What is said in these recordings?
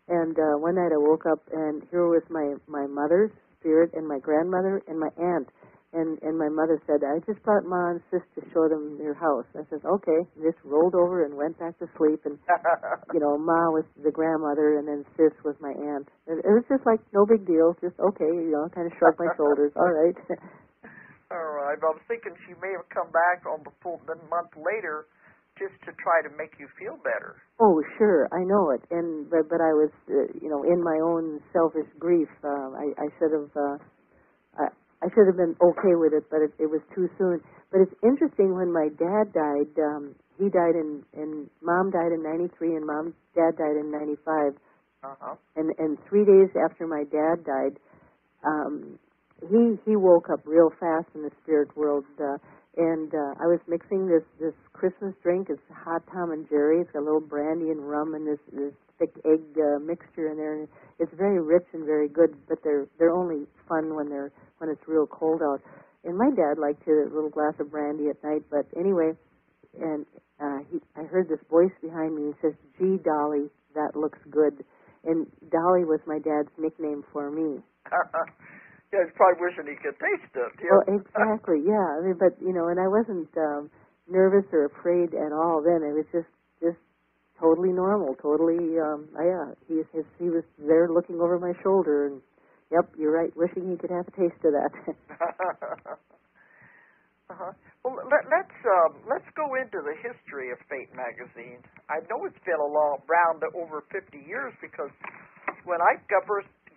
And one night I woke up, and here was my mother's spirit and my grandmother and my aunt. And my mother said, I just brought Ma and Sis to show them your house. I said, okay. Just rolled over and went back to sleep. And, Ma was the grandmother, and then Sis was my aunt. It was just like no big deal. Just, okay, kind of shrugged my shoulders. All right. All right. Well, I was thinking she may have come back on the month later just to try to make you feel better. Oh, sure, I know it. But I was, in my own selfish grief, I should have I should have been okay with it, but it was too soon. But it's interesting, when my dad died, he died in Mom died in 93, and Dad died in 95. Uh-huh. And 3 days after my dad died, he woke up real fast in the spirit world. And I was mixing this Christmas drink. It's hot Tom and Jerry. It's got a little brandy and rum and this thick egg mixture in there. And it's very rich and very good, but they're only fun when it's real cold out. And my dad liked a little glass of brandy at night. But anyway, and I heard this voice behind me. He says, "Gee, Dolly, that looks good." And Dolly was my dad's nickname for me. Yeah, he's probably wishing he could taste it. Yeah. Well, exactly, yeah. I mean, but, and I wasn't nervous or afraid at all then. It was just totally normal, totally, he was there looking over my shoulder, and, yep, you're right, wishing he could have a taste of that. Uh-huh. Well, let's go into the history of Fate magazine. I know it's been around over 50 years, because when I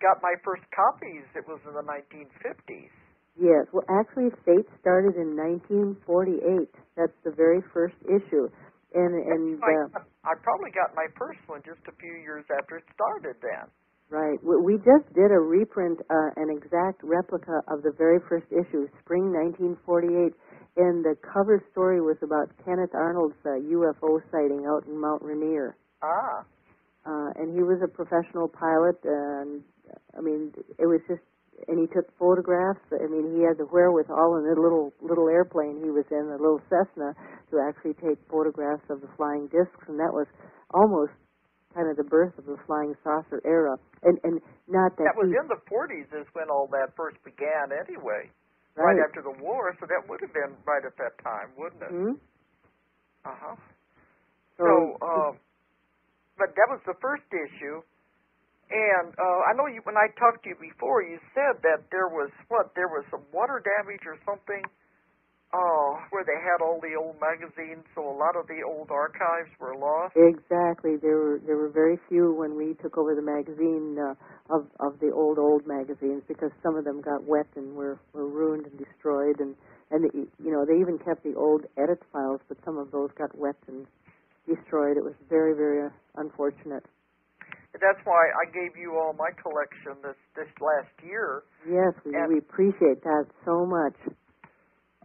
got my first copies, it was in the 1950s. Yes, well, actually, Fate started in 1948. That's the very first issue. And I probably got my first one just a few years after it started then. Right. We just did a reprint, an exact replica of the very first issue, spring 1948, and the cover story was about Kenneth Arnold's UFO sighting out in Mount Rainier. Ah. And he was a professional pilot, and I mean, it was just, and he took photographs. I mean, he had the wherewithal in the little airplane he was in, the little Cessna, to actually take photographs of the flying discs, and that was almost kind of the birth of the flying saucer era. And not that... That was in the 40s is when all that first began anyway, right after the war, so that would have been right at that time, wouldn't it? Mm-hmm. Uh-huh. So but that was the first issue. And I know when I talked to you before, you said that there was some water damage or something, where they had all the old magazines, so a lot of the old archives were lost. Exactly. There were very few when we took over the magazine of the old magazines, because some of them got wet and were ruined and destroyed, and they even kept the old edit files, but some of those got wet and destroyed. It was very, very unfortunate. That's why I gave you all my collection this last year. Yes, we appreciate that so much.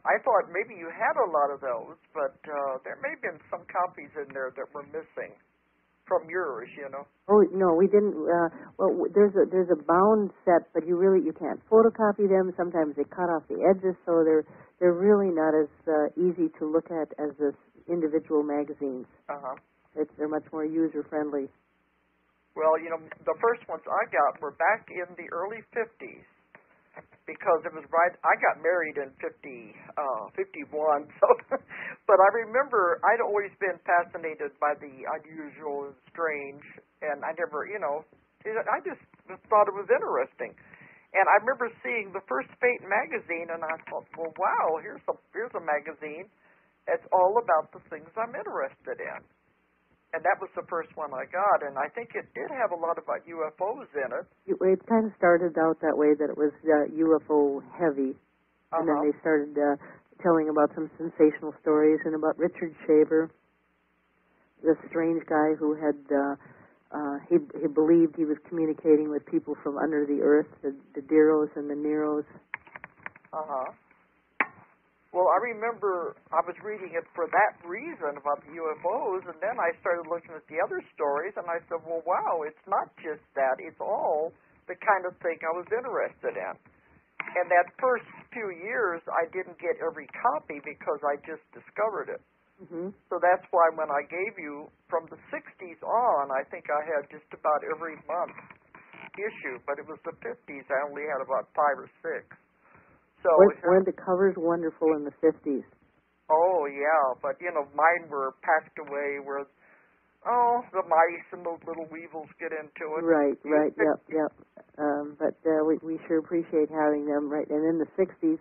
I thought maybe you had a lot of those, but there may have been some copies in there that were missing from yours, Oh, no, we didn't. Well, there's a bound set, but you can't photocopy them. Sometimes they cut off the edges, so they're really not as easy to look at as the individual magazines. Uh-huh. They're much more user-friendly. Well, the first ones I got were back in the early 50s, because it was right. I got married in 51, so. But I remember I'd always been fascinated by the unusual and strange, and I never, I just thought it was interesting. And I remember seeing the first Fate magazine, and I thought, well, wow, here's a magazine that's all about the things I'm interested in. And that was the first one I got, and I think it did have a lot about UFOs in it. It kind of started out that way, that it was UFO heavy, and then they started telling about some sensational stories, and about Richard Shaver, the strange guy who had he believed he was communicating with people from under the earth, the Deros and the Neros. Well, I remember I was reading it for that reason about the UFOs, and then I started looking at the other stories, and I said, well, wow, it's not just that. It's all the kind of thing I was interested in. And that first few years, I didn't get every copy because I just discovered it. Mhm. So that's why when I gave you from the 60s on, I think I had just about every month issue, but it was the 50s. I only had about 5 or 6. So Weren't the covers wonderful in the 50s? oh yeah, but mine were packed away where the mice and those little weevils get into it. Right. Yep. But we sure appreciate having them. Right, and in the 60s,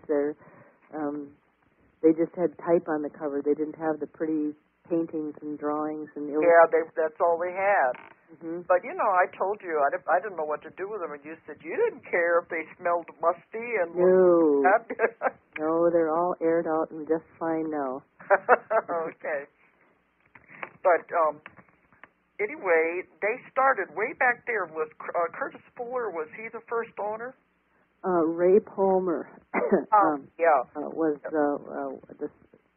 they just had type on the cover. They didn't have the pretty paintings and drawings and that's all they had. Mm-hmm. But I told you I didn't know what to do with them, and you said you didn't care if they smelled musty and No. that. No, they're all aired out and just fine now. Okay. But anyway, they started way back there with Curtis Fuller. Was he the first owner? Ray Palmer was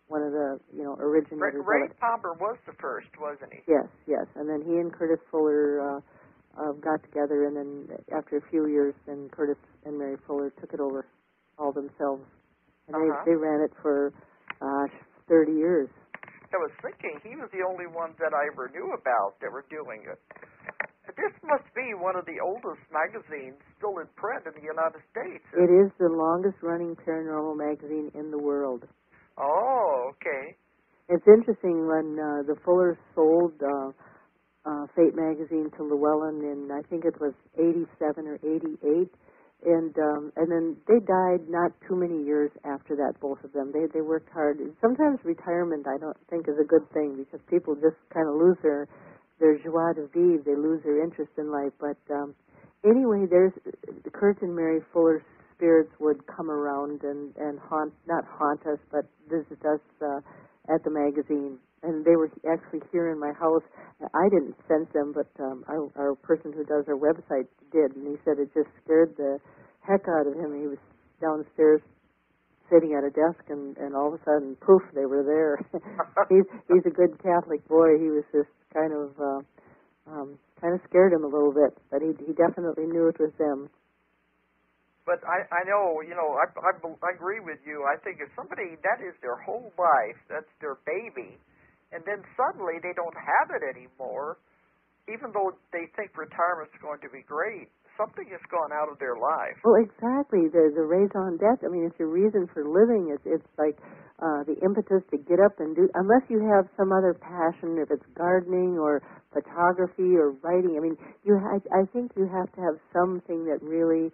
one of the originators. Ray Palmer was the first, wasn't he? Yes, and then he and Curtis Fuller got together, and then after a few years, then Curtis and Mary Fuller took it over all themselves, and they ran it for 30 years. I was thinking he was the only one that I ever knew about that were doing it. This must be one of the oldest magazines still in print in the United States. It is the longest-running paranormal magazine in the world. Oh, okay. It's interesting when the Fullers sold Fate magazine to Llewellyn in, I think it was 87 or 88, and then they died not too many years after that, both of them. They worked hard. Sometimes retirement, I don't think, is a good thing because people just kind of lose their joie de vivre. They lose their interest in life. But anyway, Kurt and Mary Fuller's spirits would come around and not haunt us, but visit us at the magazine. And they were actually here in my house. I didn't sense them, but our person who does our website did, and he said it just scared the heck out of him. He was downstairs sitting at a desk, and all of a sudden, poof, they were there. He's a good Catholic boy. He was just kind of scared him a little bit, but he definitely knew it was them. But I know, I agree with you. I think if somebody, that is their whole life, that's their baby, and then suddenly they don't have it anymore, even though they think retirement's going to be great, something has gone out of their life. Well, exactly. The raison d'etre, I mean, it's your reason for living. It's like the impetus to get up and do, unless you have some other passion, if it's gardening or photography or writing. I mean, I think you have to have something that really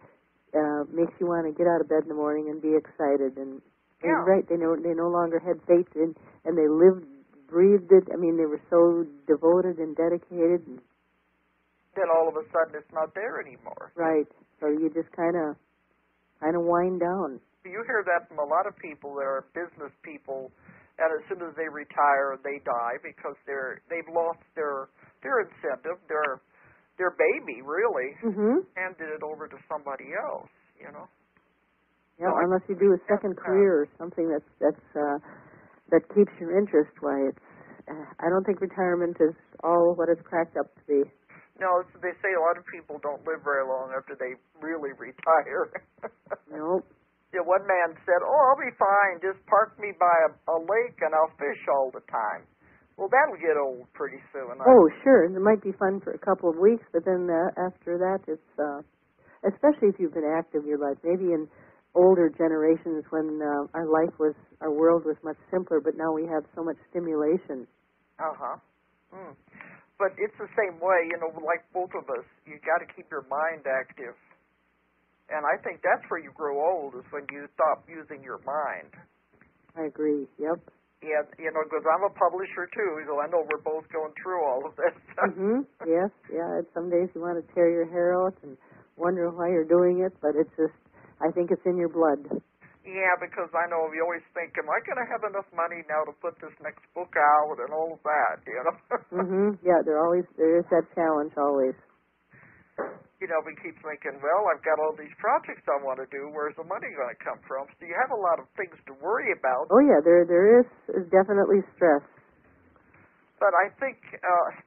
makes you want to get out of bed in the morning and be excited. And right, they no longer had faith in, and they breathed it. I mean, they were so devoted and dedicated. And then all of a sudden, it's not there anymore. Right. So you just kind of wind down. You hear that from a lot of people that are business people, and as soon as they retire, they die because they've lost their incentive, their baby, really, handed it over to somebody else, Yeah, so unless you do a second career or something that keeps your interest. Why, I don't think retirement is all what it's cracked up to be. No, they say a lot of people don't live very long after they really retire. Nope. Yeah, one man said, I'll be fine. Just park me by a lake and I'll fish all the time. Well, that'll get old pretty soon. Sure. It might be fun for a couple of weeks, but then after that, it's especially if you've been active in your life. Maybe in older generations when our world was much simpler, but now we have so much stimulation. But it's the same way, like both of us. You got to keep your mind active. And I think that's where you grow old, is when you stop using your mind. I agree, yep. Yeah, because I'm a publisher, too, so I know we're both going through all of this. Yes, yeah. Some days you want to tear your hair out and wonder why you're doing it, but it's just, I think it's in your blood. Yeah, because I know you always think, am I going to have enough money now to put this next book out and all of that, Yeah, there is that challenge always. We keep thinking, well, I've got all these projects I want to do. Where's the money going to come from? So you have a lot of things to worry about. Oh, yeah, there is definitely stress. But I think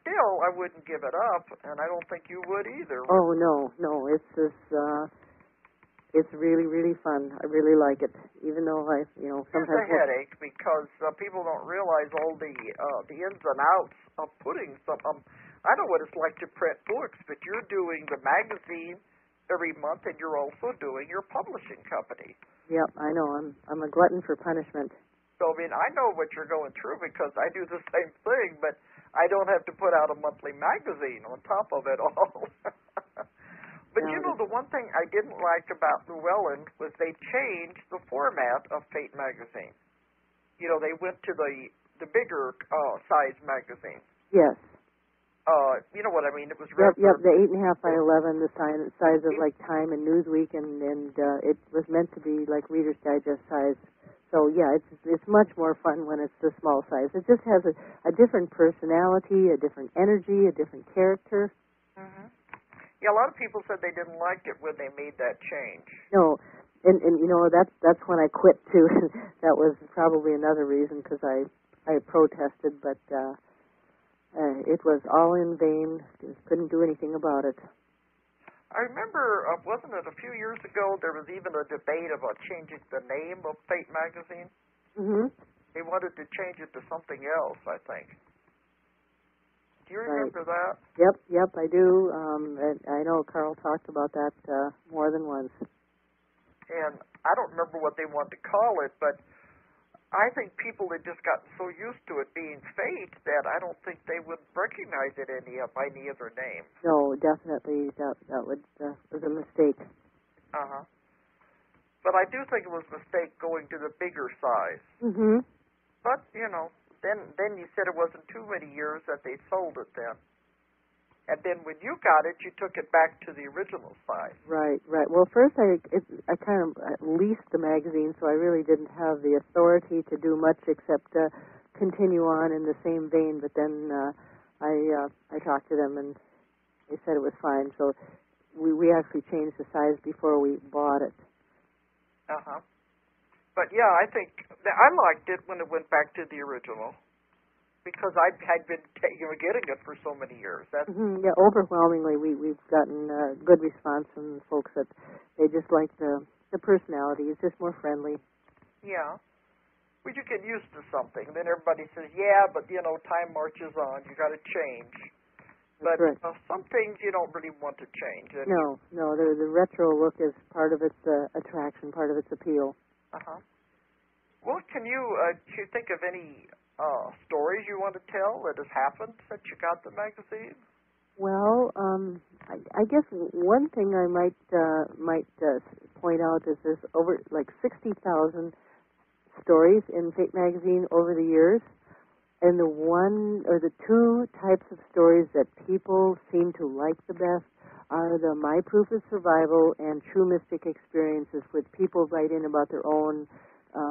still I wouldn't give it up, and I don't think you would either. Oh, no. It's just, It's really, really fun. I really like it, even though I, sometimes... It's a headache because people don't realize all the ins and outs of putting some... I know what it's like to print books, but you're doing the magazine every month, and you're also doing your publishing company. Yep, I know. I'm a glutton for punishment. So, I know what you're going through because I do the same thing, but I don't have to put out a monthly magazine on top of it all. But, the one thing I didn't like about Llewellyn was they changed the format of Fate magazine. They went to the bigger size magazine. Yes. You know what I mean? It was Yep, the 8.5 by 11, the size of like Time and Newsweek, and it was meant to be like Reader's Digest size. So yeah, it's much more fun when it's the small size. It just has a different personality, a different energy, a different character. Mm-hmm. Yeah, a lot of people said they didn't like it when they made that change. No, and that's when I quit too. That was probably another reason because I protested, but it was all in vain. Just couldn't do anything about it. I remember, wasn't it a few years ago, there was even a debate about changing the name of Fate magazine? Mm-hmm. They wanted to change it to something else, I think. Do you remember that? Yep, I do. And I know Carl talked about that more than once. And I don't remember what they wanted to call it, but I think people had just gotten so used to it being Fate that I don't think they would recognize it by any other name. No, definitely that was a mistake. Uh-huh. But I do think it was a mistake going to the bigger size. Mm-hmm. But, then you said it wasn't too many years that they sold it then. And then when you got it, you took it back to the original size. Right. Well, first I kind of leased the magazine, so I really didn't have the authority to do much except continue on in the same vein. But then I talked to them, and they said it was fine. So we actually changed the size before we bought it. Uh-huh. But, yeah, I think I liked it when it went back to the original because I had been getting it for so many years. Yeah, overwhelmingly we've gotten good response from folks that they just like the personality. It's just more friendly. Yeah. Well, you get used to something. Then everybody says, yeah, but, time marches on. You got to change. But some things you don't really want to change. No, the retro look is part of its attraction, part of its appeal. Uh-huh. Well, can you think of any stories you want to tell that has happened since you got the magazine? Well, I guess one thing I might point out is there's over like 60,000 stories in Fate magazine over the years, and the one or the two types of stories that people seem to like the best are the My Proof of Survival and True Mystic Experiences, with people write in about their own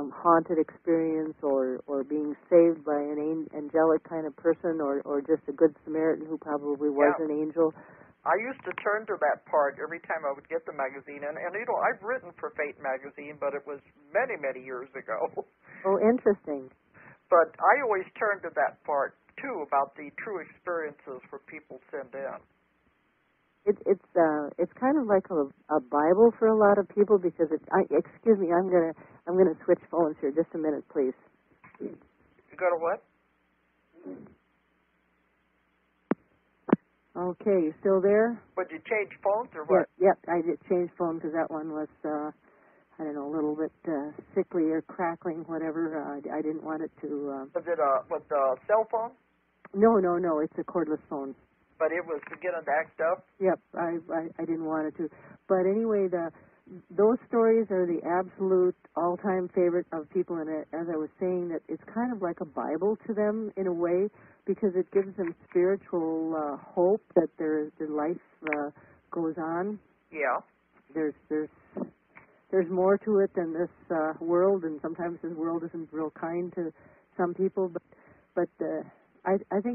haunted experience or being saved by an angelic kind of person or just a good Samaritan who probably was an angel. I used to turn to that part every time I would get the magazine. And I've written for Fate magazine, but it was many, many years ago. Oh, interesting. But I always turn to that part, too, about the true experiences where people send in. It's kind of like a Bible for a lot of people because excuse me, I'm gonna switch phones here. Just a minute, please. You go to what? Okay, you still there? Would you change phones or what? Yep, I did change phone because that one was I don't know, a little bit sickly or crackling, whatever. I didn't want it to. Was it a cell phone? No, it's a cordless phone. But it was beginning to act up? Yep, I didn't want it to. But anyway, those stories are the absolute all-time favorite of people, and as I was saying, that it's kind of like a Bible to them in a way because it gives them spiritual hope that their life goes on. Yeah. There's more to it than this world, and sometimes this world isn't real kind to some people, but I think